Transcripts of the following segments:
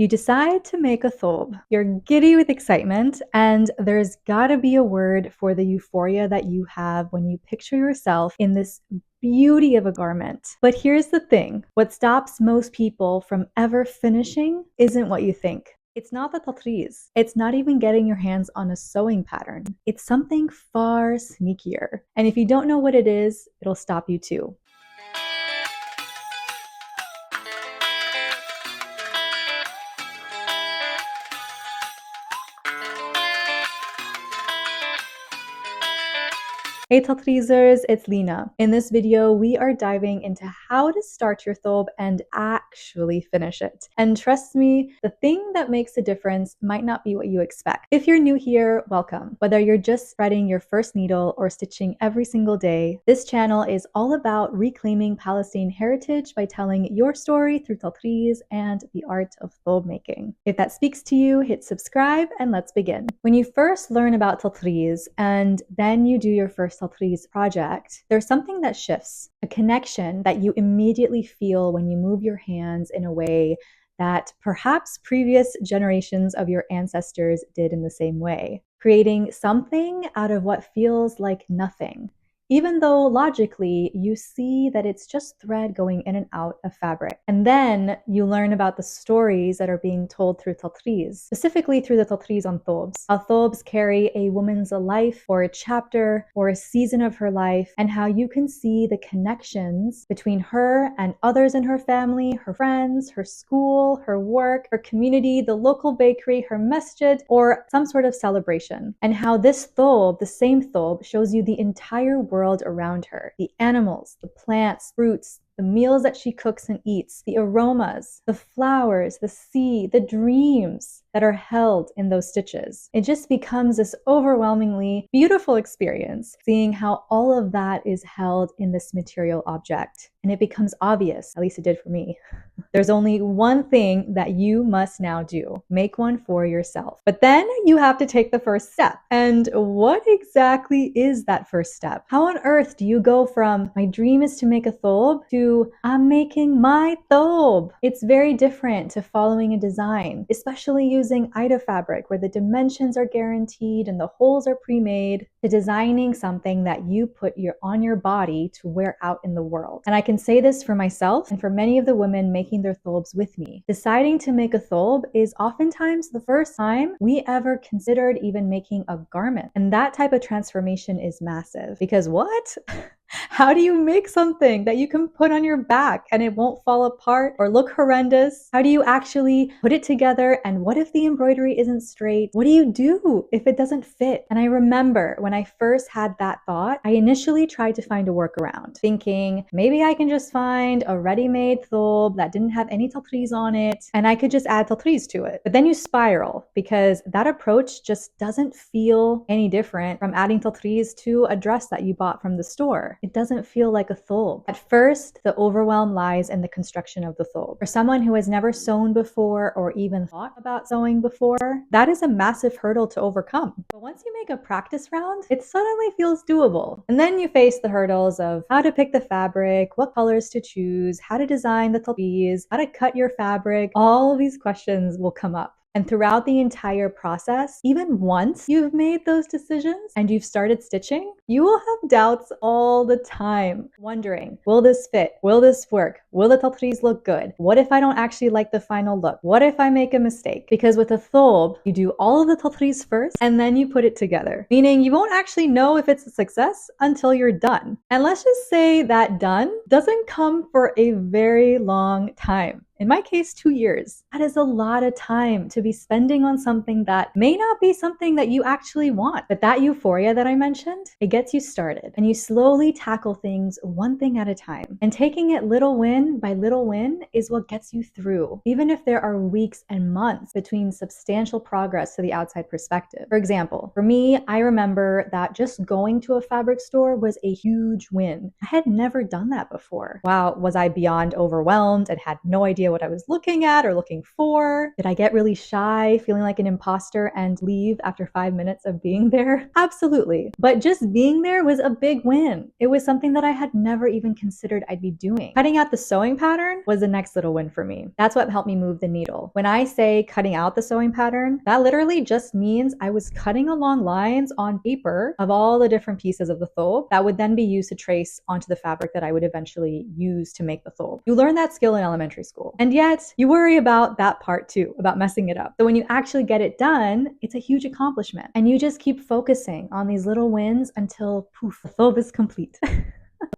You decide to make a thobe. You're giddy with excitement, and there's gotta be a word for the euphoria that you have when you picture yourself in this beauty of a garment. But here's the thing, what stops most people from ever finishing isn't what you think. It's not the tatriz. It's not even getting your hands on a sewing pattern. It's something far sneakier. And if you don't know what it is, it'll stop you too. Hey Tatrizers, it's Lena. In this video, we are diving into how to start your thobe and actually finish it. And trust me, the thing that makes a difference might not be what you expect. If you're new here, welcome. Whether you're just threading your first needle or stitching every single day, this channel is all about reclaiming Palestinian heritage by telling your story through tatriz and the art of thobe making. If that speaks to you, hit subscribe and let's begin. When you first learn about tatriz and then you do your first tatriz project, there's something that shifts, a connection that you immediately feel when you move your hands in a way that perhaps previous generations of your ancestors did in the same way, creating something out of what feels like nothing. Even though logically you see that it's just thread going in and out of fabric. And then you learn about the stories that are being told through tatriz, specifically through the tatriz on thobes. How thobes carry a woman's life or a chapter or a season of her life, and how you can see the connections between her and others in her family, her friends, her school, her work, her community, the local bakery, her masjid, or some sort of celebration. And how this thobe, the same thobe, shows you the entire world around her, the animals, the plants, fruits, the meals that she cooks and eats, the aromas, the flowers, the sea, the dreams that are held in those stitches. It just becomes this overwhelmingly beautiful experience, seeing how all of that is held in this material object. And it becomes obvious, at least it did for me. There's only one thing that you must now do. Make one for yourself. But then you have to take the first step. And what exactly is that first step? How on earth do you go from my dream is to make a thobe to I'm making my thobe? It's very different to following a design, especially using Ida fabric where the dimensions are guaranteed and the holes are pre-made, to designing something that you put on your body to wear out in the world. And I can say this for myself and for many of the women making their thobes with me. Deciding to make a thobe is oftentimes the first time we ever considered even making a garment. And that type of transformation is massive. Because what? How do you make something that you can put on your back and it won't fall apart or look horrendous? How do you actually put it together? And what if the embroidery isn't straight? What do you do if it doesn't fit? And I remember when I first had that thought, I initially tried to find a workaround, thinking maybe I can just find a ready-made thobe that didn't have any tatriz on it and I could just add tatriz to it. But then you spiral because that approach just doesn't feel any different from adding tatriz to a dress that you bought from the store. It doesn't feel like a thobe. At first, the overwhelm lies in the construction of the thobe. For someone who has never sewn before or even thought about sewing before, that is a massive hurdle to overcome. But once you make a practice round, it suddenly feels doable. And then you face the hurdles of how to pick the fabric, what colors to choose, how to design the tatriz, how to cut your fabric. All of these questions will come up. And throughout the entire process, even once you've made those decisions and you've started stitching, you will have doubts all the time, wondering, will this fit? Will this work? Will the tatriz look good? What if I don't actually like the final look? What if I make a mistake? Because with a thobe, you do all of the tatriz first and then you put it together, meaning you won't actually know if it's a success until you're done. And let's just say that done doesn't come for a very long time. In my case, 2 years. That is a lot of time to be spending on something that may not be something that you actually want. But that euphoria that I mentioned, it gets you started. And you slowly tackle things one thing at a time. And taking it little win by little win is what gets you through, even if there are weeks and months between substantial progress to the outside perspective. For example, for me, I remember that just going to a fabric store was a huge win. I had never done that before. Wow, was I beyond overwhelmed and had no idea idea what I was looking at or looking for? Did I get really shy, feeling like an imposter and leave after 5 minutes of being there? Absolutely. But just being there was a big win. It was something that I had never even considered I'd be doing. Cutting out the sewing pattern was the next little win for me. That's what helped me move the needle. When I say cutting out the sewing pattern, that literally just means I was cutting along lines on paper of all the different pieces of the thobe that would then be used to trace onto the fabric that I would eventually use to make the thobe. You learn that skill in elementary school. And yet you worry about that part too, about messing it up. So when you actually get it done, it's a huge accomplishment. And you just keep focusing on these little wins until poof, the thobe is complete.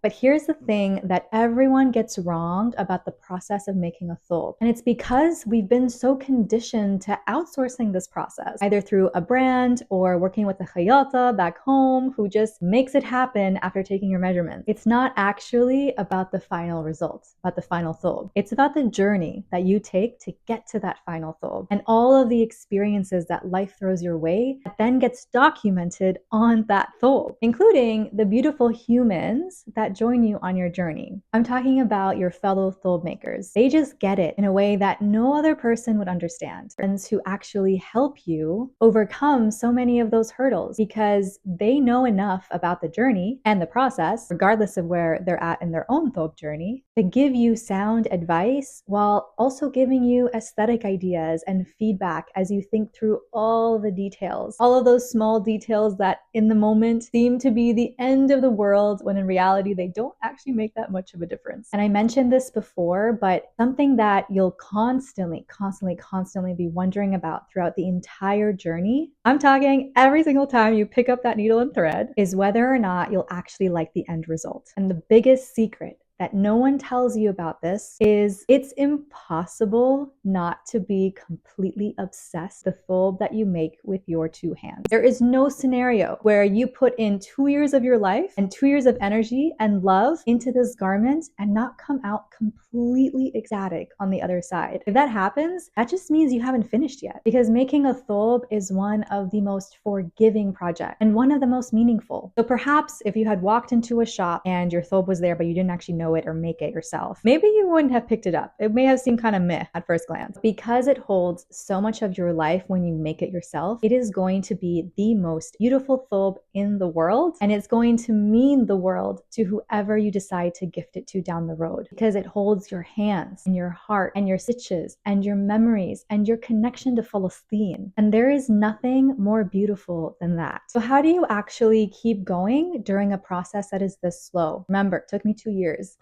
But here's the thing that everyone gets wrong about the process of making a thobe. And it's because we've been so conditioned to outsourcing this process, either through a brand or working with a khayata back home who just makes it happen after taking your measurements. It's not actually about the final results, about the final thobe. It's about the journey that you take to get to that final thobe and all of the experiences that life throws your way that then gets documented on that thobe, including the beautiful humans that join you on your journey. I'm talking about your fellow thobe makers. They just get it in a way that no other person would understand. Friends who actually help you overcome so many of those hurdles because they know enough about the journey and the process, regardless of where they're at in their own thobe journey, to give you sound advice while also giving you aesthetic ideas and feedback as you think through all the details. All of those small details that in the moment seem to be the end of the world when in reality they don't actually make that much of a difference. And I mentioned this before, but something that you'll constantly be wondering about throughout the entire journey, I'm talking every single time you pick up that needle and thread, is whether or not you'll actually like the end result. And the biggest secret that no one tells you about this is it's impossible not to be completely obsessed with the thobe that you make with your two hands. There is no scenario where you put in 2 years of your life and 2 years of energy and love into this garment and not come out completely ecstatic on the other side. If that happens, that just means you haven't finished yet, because making a thobe is one of the most forgiving projects and one of the most meaningful. So perhaps if you had walked into a shop and your thobe was there but you didn't actually know it or make it yourself, maybe you wouldn't have picked it up. It may have seemed kind of meh at first glance. Because it holds so much of your life when you make it yourself, it is going to be the most beautiful thobe in the world, and it's going to mean the world to whoever you decide to gift it to down the road, because it holds your hands and your heart and your stitches and your memories and your connection to Palestine. And there is nothing more beautiful than that. So how do you actually keep going during a process that is this slow? Remember, it took me 2 years.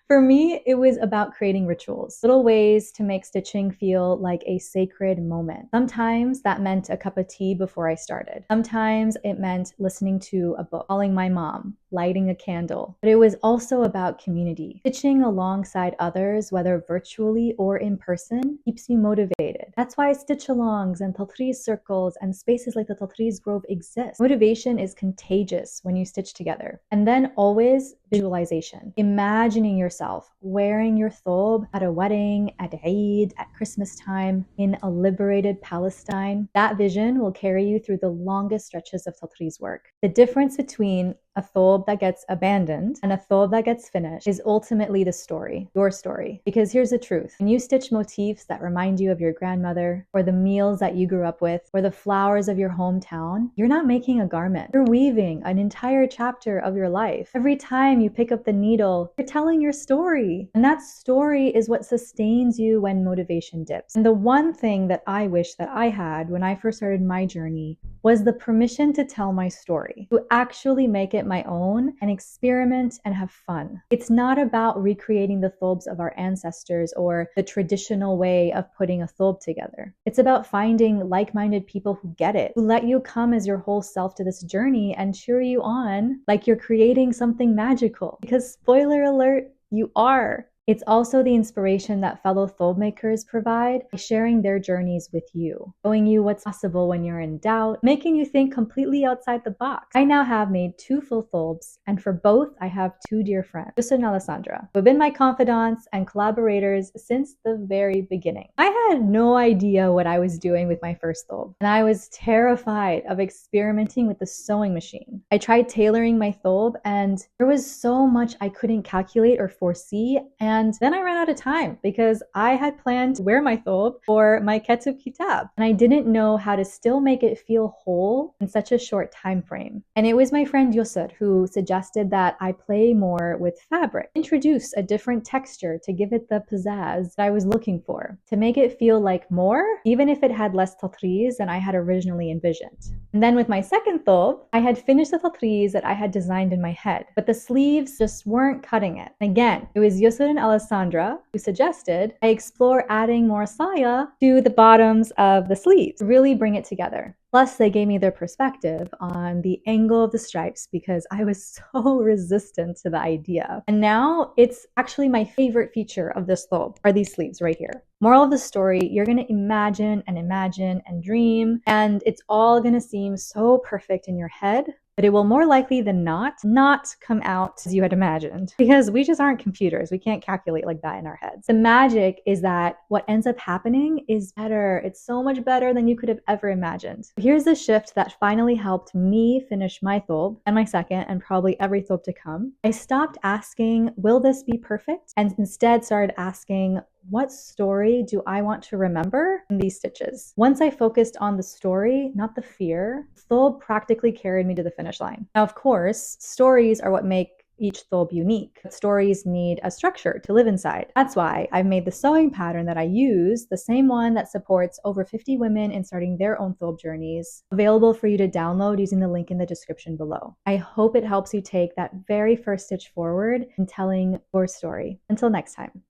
For me, it was about creating rituals, little ways to make stitching feel like a sacred moment. Sometimes that meant a cup of tea before I started. Sometimes it meant listening to a book, calling my mom, lighting a candle. But it was also about community. Stitching alongside others, whether virtually or in person, keeps you motivated. That's why stitch-alongs and Tiraz circles and spaces like the Tiraz Grove exist. Motivation is contagious when you stitch together. And then always visualization. Imagining yourself wearing your thobe at a wedding, at Eid, at Christmas time, in a liberated Palestine. That vision will carry you through the longest stretches of Tiraz work. The difference between a thobe that gets abandoned and a thobe that gets finished is ultimately the story, your story. Because here's the truth. When you stitch motifs that remind you of your grandmother, or the meals that you grew up with, or the flowers of your hometown, you're not making a garment. You're weaving an entire chapter of your life. Every time you pick up the needle, you're telling your story. And that story is what sustains you when motivation dips. And the one thing that I wish that I had when I first started my journey was the permission to tell my story, to actually make it my own and experiment and have fun. It's not about recreating the thobes of our ancestors or the traditional way of putting a thobe together. It's about finding like-minded people who get it, who let you come as your whole self to this journey and cheer you on like you're creating something magical. Because spoiler alert, you are. It's also the inspiration that fellow thobe makers provide by sharing their journeys with you, showing you what's possible when you're in doubt, making you think completely outside the box. I now have made 2 full thobes, and for both, I have 2 dear friends, Justin and Alessandra, who have been my confidants and collaborators since the very beginning. I had no idea what I was doing with my first thobe, and I was terrified of experimenting with the sewing machine. I tried tailoring my thobe, and there was so much I couldn't calculate or foresee, and And then I ran out of time because I had planned to wear my thobe for my ketub kitab. And I didn't know how to still make it feel whole in such a short time frame. And it was my friend Yusur who suggested that I play more with fabric, introduce a different texture to give it the pizzazz that I was looking for, to make it feel like more, even if it had less tatriz than I had originally envisioned. And then with my second thobe, I had finished the tatriz that I had designed in my head, but the sleeves just weren't cutting it. And again, it was Yusur and Alessandra who suggested I explore adding more saya to the bottoms of the sleeves to really bring it together. Plus, they gave me their perspective on the angle of the stripes because I was so resistant to the idea. And now it's actually my favorite feature of this thobe are these sleeves right here. Moral of the story, you're going to imagine and dream, and it's all going to seem so perfect in your head, but it will more likely than not come out as you had imagined because we just aren't computers. We can't calculate like that in our heads. The magic is that what ends up happening is better. It's so much better than you could have ever imagined. Here's the shift that finally helped me finish my thobe and my second and probably every thobe to come. I stopped asking, will this be perfect? And instead started asking, what story do I want to remember in these stitches? Once I focused on the story, not the fear, thobe practically carried me to the finish line. Now, of course, stories are what make each thobe unique. Stories need a structure to live inside. That's why I've made the sewing pattern that I use, the same one that supports over 50 women in starting their own thobe journeys, available for you to download using the link in the description below. I hope it helps you take that very first stitch forward in telling your story. Until next time.